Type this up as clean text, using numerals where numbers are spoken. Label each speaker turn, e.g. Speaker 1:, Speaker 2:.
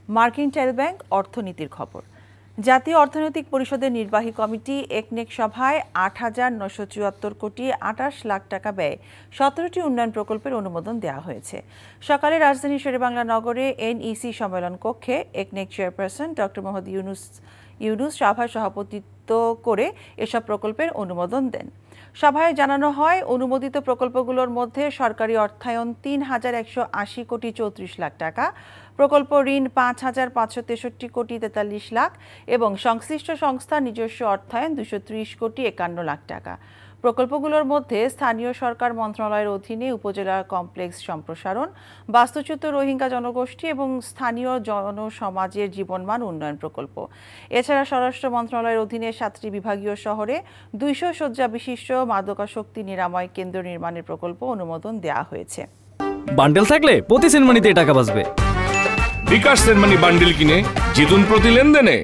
Speaker 1: মার্কিন টেল ব্যাংক অর্থনীতির খবর। জাতীয় অর্থনৈতিক পরিষদের নির্বাহী কমিটি একনেক সভায় ৮,৯৭৪ কোটি ২৮ লাখ টাকা ব্যয়ে ১৭টি উন্নয়ন প্রকল্পের অনুমোদন দেওয়া হয়েছে। সকালে রাজধানী শেরেবাংলা নগরে এনইসি সম্মেলন কক্ষে একনেক চেয়ারপারসন ডক্টর মোহাম্মদ ইউনুস সভায় সভাপতিত্ব করে এসব প্রকল্পের অনুমোদন দেন। সভায় জানানো হয়, অনুমোদিত প্রকল্পগুলোর মধ্যে সরকারি অর্থায়ন ৩,১৮০ কোটি ৩৪ লাখ টাকা, প্রকল্প ঋণ ৫,৫৬৩ কোটি ৪৩ লাখ এবং সংশ্লিষ্ট সংস্থার নিজস্ব অর্থায়ন ২৩০ কোটি ৫১ লাখ টাকা। প্রকল্পগুলোর মধ্যে স্থানীয় সরকার মন্ত্রণালয়ের অধীনে উপজেলা কমপ্লেক্স সম্প্রসারণ, বাস্তুচ্যুত রোহিঙ্গা জনগোষ্ঠী এবং স্থানীয় জনসমাজের জীবনমান উন্নয়ন প্রকল্প। এছাড়া স্বরাষ্ট্র মন্ত্রণালয়ের অধীনে ৭টি বিভাগীয় শহরে ২০০ শয্যা বিশিষ্ট মাদকাসক্তি নিরাময় কেন্দ্র নির্মাণের প্রকল্প অনুমোদন দেওয়া হয়েছে।
Speaker 2: বান্ডেল থাকলে প্রতি সেনমানিতে টাকা বাঁচবে।
Speaker 3: বিকাশ সেনমানি বান্ডেল কিনে জিতুন প্রতি লেনদেনে।